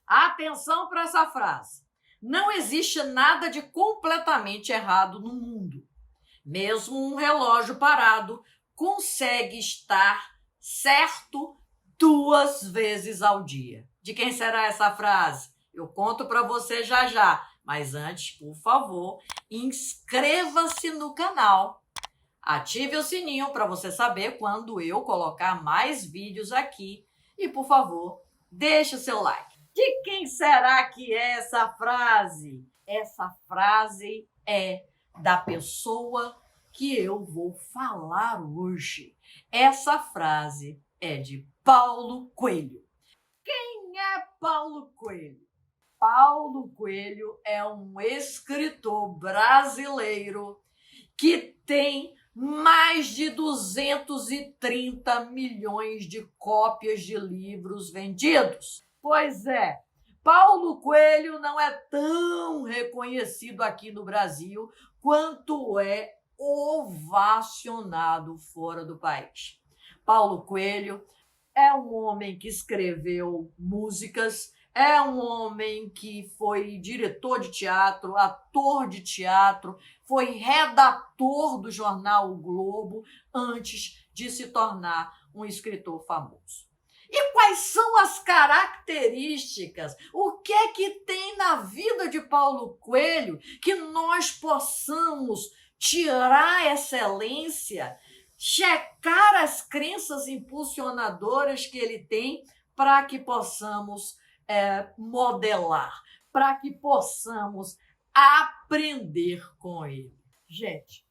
Atenção para essa frase. Não existe nada de completamente errado no mundo. Mesmo um relógio parado consegue estar certo 2 vezes ao dia. De quem será essa frase? Eu conto para você já já. Mas antes, por favor, inscreva-se no canal. Ative o sininho para você saber quando eu colocar mais vídeos aqui. E, por favor, deixe o seu like. De quem será que é essa frase? Essa frase é da pessoa que eu vou falar hoje. Essa frase é de Paulo Coelho. Quem é Paulo Coelho? Paulo Coelho é um escritor brasileiro que tem mais de 230 milhões de cópias de livros vendidos. Pois é, Paulo Coelho não é tão reconhecido aqui no Brasil quanto é ovacionado fora do país. Paulo Coelho é um homem que escreveu músicas, é um homem que foi diretor de teatro, ator de teatro, foi redator do jornal O Globo antes de se tornar um escritor famoso. E quais são as características? O que é que tem na vida de Paulo Coelho que nós possamos tirar excelência, checar as crenças impulsionadoras que ele tem para que possamos modelar, para que possamos aprender com ele. Gente,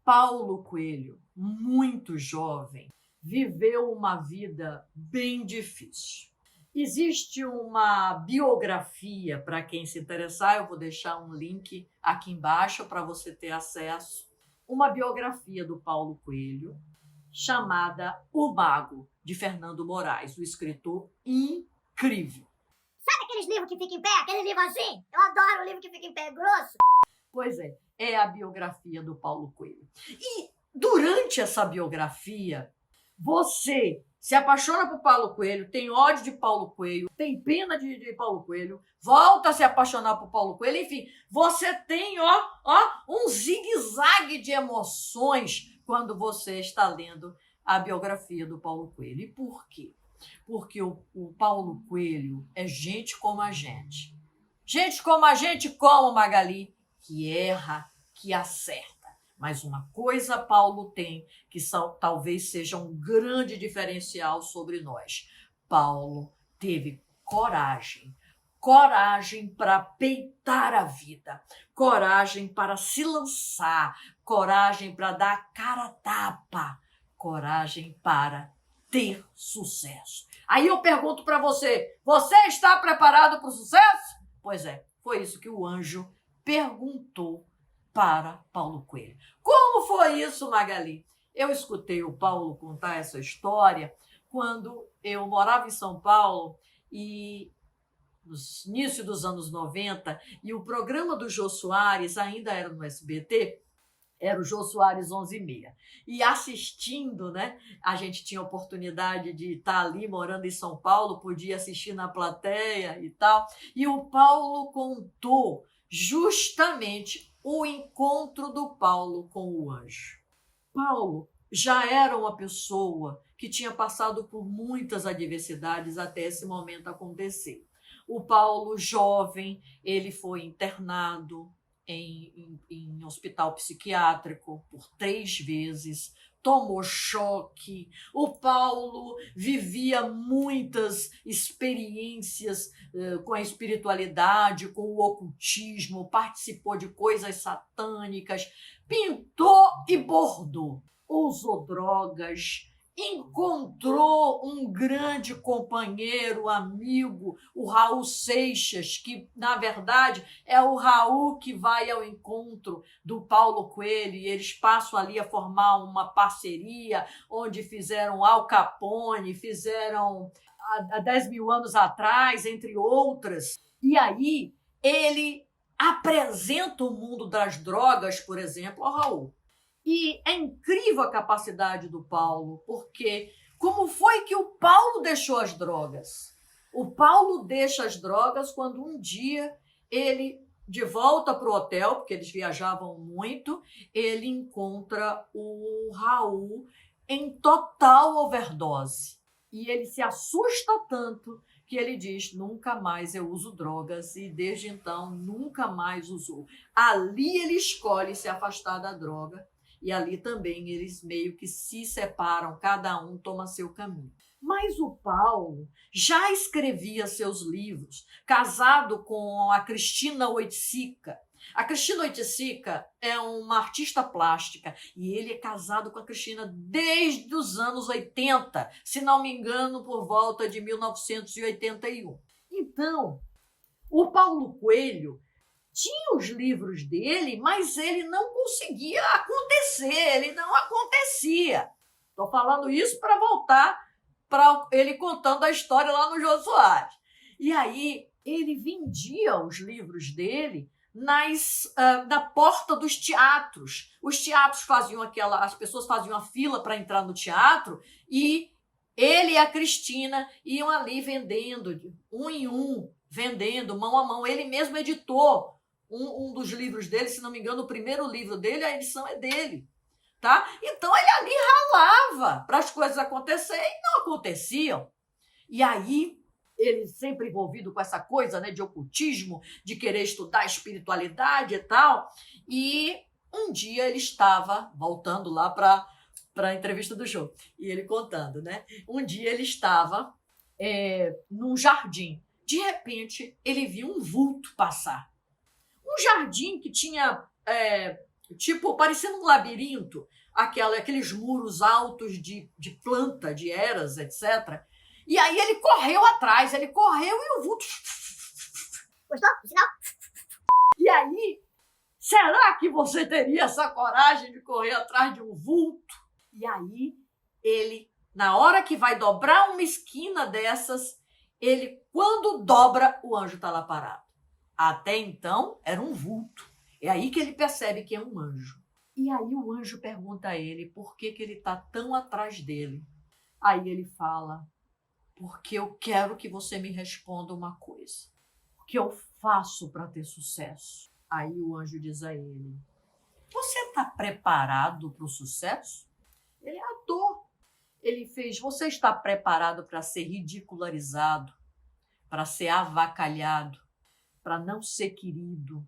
Paulo Coelho, muito jovem, viveu uma vida bem difícil. Existe uma biografia, para quem se interessar, eu vou deixar um link aqui embaixo para você ter acesso. Uma biografia do Paulo Coelho, chamada O Mago, de Fernando Moraes, o escritor incrível. Sabe aqueles livros que ficam em pé? Aquele livro assim? Eu adoro o livro que fica em pé, grosso. Pois é a biografia do Paulo Coelho. E durante essa biografia, você se apaixona por Paulo Coelho, tem ódio de Paulo Coelho, tem pena de Paulo Coelho, volta a se apaixonar por Paulo Coelho, enfim, você tem um zigue-zague de emoções quando você está lendo a biografia do Paulo Coelho. E por quê? Porque o Paulo Coelho é gente como a gente. Gente como a gente, como Magali, que erra, que acerta. Mas uma coisa Paulo tem que talvez seja um grande diferencial sobre nós. Paulo teve coragem. Coragem para peitar a vida. Coragem para se lançar. Coragem para dar a cara a tapa. Coragem para ter sucesso. Aí eu pergunto para você, você está preparado para o sucesso? Pois é, foi isso que o anjo perguntou para Paulo Coelho. Como foi isso, Magali? Eu escutei o Paulo contar essa história quando eu morava em São Paulo e no início dos anos 90, e o programa do Jô Soares ainda era no SBT, era o Jô Soares 11h30. E assistindo, né? A gente tinha a oportunidade de estar ali morando em São Paulo, podia assistir na plateia e tal. E o Paulo contou justamente o encontro do Paulo com o anjo. Paulo já era uma pessoa que tinha passado por muitas adversidades até esse momento acontecer. O Paulo, jovem, ele foi internado em hospital psiquiátrico por 3 vezes, tomou choque. O Paulo vivia muitas experiências com a espiritualidade, com o ocultismo, participou de coisas satânicas, pintou e bordou, usou drogas, encontrou um grande companheiro, amigo, o Raul Seixas, que, na verdade, é o Raul que vai ao encontro do Paulo Coelho, e eles passam ali a formar uma parceria, onde fizeram Al Capone, fizeram há 10 mil anos atrás, entre outras. E aí, ele apresenta o mundo das drogas, por exemplo, ao Raul. E é incrível a capacidade do Paulo, porque como foi que o Paulo deixou as drogas? O Paulo deixa as drogas quando um dia ele, de volta para o hotel, porque eles viajavam muito, ele encontra o Raul em total overdose. E ele se assusta tanto que ele diz: nunca mais eu uso drogas, e desde então nunca mais usou. Ali ele escolhe se afastar da droga, e ali também eles meio que se separam, cada um toma seu caminho. Mas o Paulo já escrevia seus livros, casado com a Cristina Oiticica. A Cristina Oiticica é uma artista plástica e ele é casado com a Cristina desde os anos 80, se não me engano, por volta de 1981. Então, o Paulo Coelho tinha os livros dele, mas ele não conseguia acontecer, ele não acontecia. Estou falando isso para voltar para ele contando a história lá no Jô Soares. E aí ele vendia os livros dele na porta dos teatros. Os teatros faziam as pessoas faziam a fila para entrar no teatro e ele e a Cristina iam ali vendendo, um em um, vendendo, mão a mão. Ele mesmo editou um dos livros dele, se não me engano, o primeiro livro dele, a edição é dele. Tá? Então ele ali ralava para as coisas acontecerem e não aconteciam. E aí ele sempre envolvido com essa coisa, né, de ocultismo, de querer estudar espiritualidade e tal. E um dia ele estava voltando lá para a entrevista do show e ele contando, né? Um dia ele estava num jardim. De repente ele viu um vulto passar. Um jardim que tinha parecendo um labirinto, aqueles muros altos de planta, de eras, etc. E aí ele correu atrás, ele correu e o vulto... Gostou? Sinal? E aí, será que você teria essa coragem de correr atrás de um vulto? E aí, ele, na hora que vai dobrar uma esquina dessas, quando dobra, o anjo está lá parado. Até então, era um vulto. É aí que ele percebe que é um anjo. E aí o anjo pergunta a ele por que ele está tão atrás dele. Aí ele fala: porque eu quero que você me responda uma coisa. O que eu faço para ter sucesso? Aí o anjo diz a ele: você está preparado para o sucesso? Ele é ator. Ele fez: você está preparado para ser ridicularizado, para ser avacalhado, para não ser querido,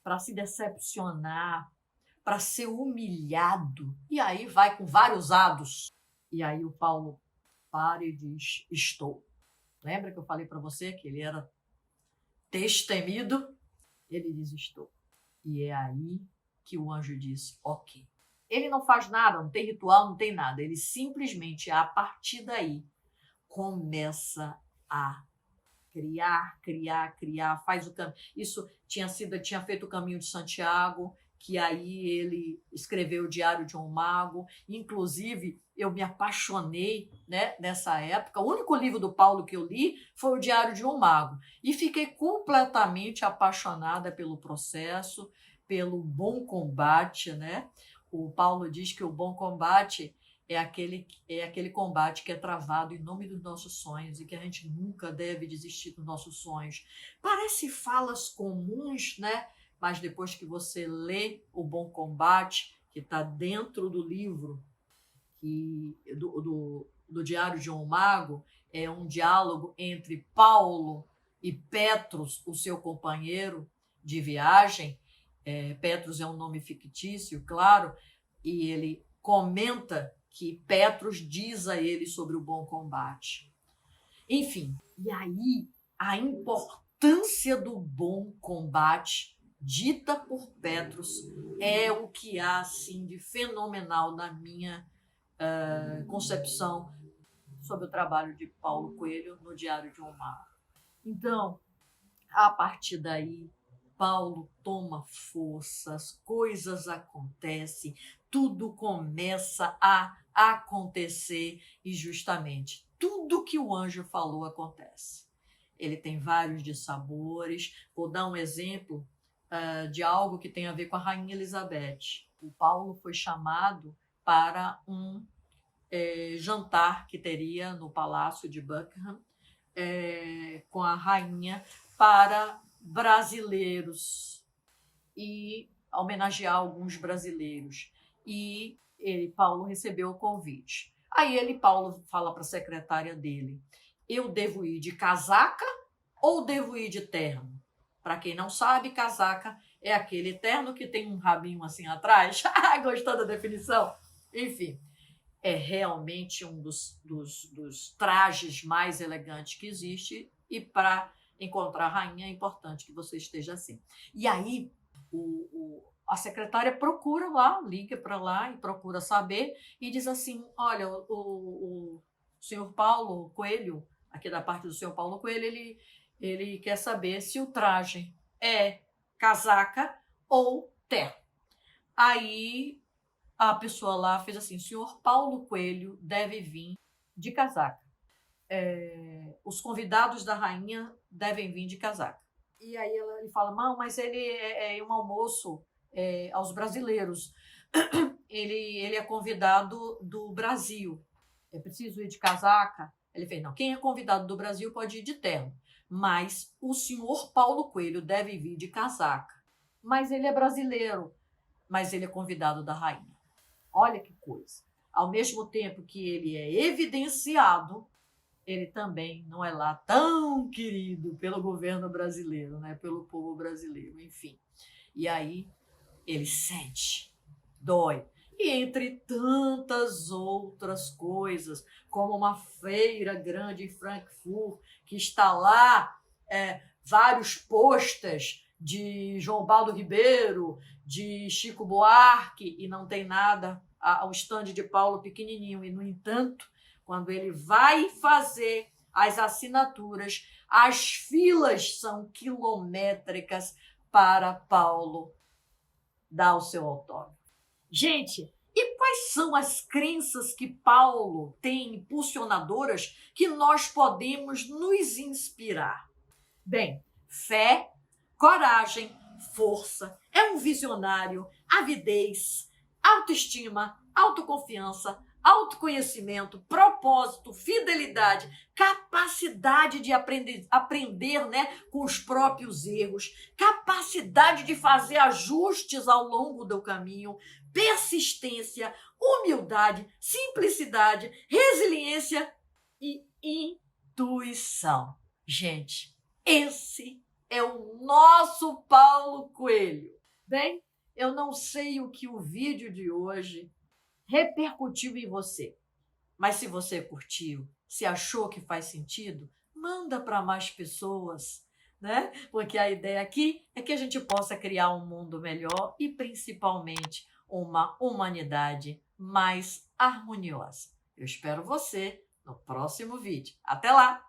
para se decepcionar, para ser humilhado? E aí vai com vários ados. E aí o Paulo para e diz: estou. Lembra que eu falei para você que ele era destemido? Ele diz: estou. E é aí que o anjo diz: ok. Ele não faz nada, não tem ritual, não tem nada. Ele simplesmente, a partir daí, começa a criar, faz o caminho. Isso tinha feito o Caminho de Santiago, que aí ele escreveu o Diário de um Mago. Inclusive, eu me apaixonei, né, nessa época. O único livro do Paulo que eu li foi o Diário de um Mago. E fiquei completamente apaixonada pelo processo, pelo bom combate, né? O Paulo diz que o bom combate é aquele combate que é travado em nome dos nossos sonhos e que a gente nunca deve desistir dos nossos sonhos. Parece falas comuns, né? Mas depois que você lê O Bom Combate, que está dentro do livro do Diário de um Mago, é um diálogo entre Paulo e Petros, o seu companheiro de viagem. Petros é um nome fictício, claro, e ele comenta que Petros diz a ele sobre o bom combate. Enfim, e aí a importância do bom combate dita por Petros é o que há assim, de fenomenal na minha concepção sobre o trabalho de Paulo Coelho no Diário de um Mago. Então, a partir daí, Paulo toma força, as coisas acontecem, tudo começa a acontecer e justamente tudo que o anjo falou acontece. Ele tem vários dissabores. Vou dar um exemplo de algo que tem a ver com a Rainha Elizabeth. O Paulo foi chamado para um jantar que teria no Palácio de Buckingham com a rainha para brasileiros e homenagear alguns brasileiros. E Paulo recebeu o convite. Aí Paulo fala para a secretária dele: eu devo ir de casaca ou devo ir de terno? Para quem não sabe, casaca é aquele terno que tem um rabinho assim atrás. Gostou da definição? Enfim, é realmente um dos trajes mais elegantes que existe, e para encontrar a rainha é importante que você esteja assim. E aí a secretária procura lá, liga para lá e procura saber, e diz assim: olha, o senhor Paulo Coelho, aqui da parte do senhor Paulo Coelho, ele quer saber se o traje é casaca ou terno. Aí a pessoa lá fez assim: o senhor Paulo Coelho deve vir de casaca. Os convidados da rainha devem vir de casaca. E aí ele fala: não, mas ele é um almoço aos brasileiros. Ele é convidado do Brasil. É preciso ir de casaca? Ele fez: não, quem é convidado do Brasil pode ir de terno, mas o senhor Paulo Coelho deve vir de casaca. Mas ele é brasileiro, mas ele é convidado da rainha. Olha que coisa. Ao mesmo tempo que ele é evidenciado, ele também não é lá tão querido pelo governo brasileiro, né? Pelo povo brasileiro, enfim. E aí ele sente, dói. E entre tantas outras coisas, como uma feira grande em Frankfurt, que está lá vários postas de João Baldo Ribeiro, de Chico Buarque, e não tem nada, o estande de Paulo pequenininho. E, no entanto, quando ele vai fazer as assinaturas, as filas são quilométricas para Paulo dar o seu autógrafo. Gente, e quais são as crenças que Paulo tem, impulsionadoras, que nós podemos nos inspirar? Bem, fé, coragem, força, é um visionário, avidez, autoestima, autoconfiança, autoconhecimento, propósito, fidelidade, capacidade de aprender, né, com os próprios erros, capacidade de fazer ajustes ao longo do caminho, persistência, humildade, simplicidade, resiliência e intuição. Gente, esse é o nosso Paulo Coelho. Bem, eu não sei o que o vídeo de hoje repercutiu em você, mas se você curtiu, se achou que faz sentido, manda para mais pessoas, né? Porque a ideia aqui é que a gente possa criar um mundo melhor e, principalmente, uma humanidade mais harmoniosa. Eu espero você no próximo vídeo. Até lá!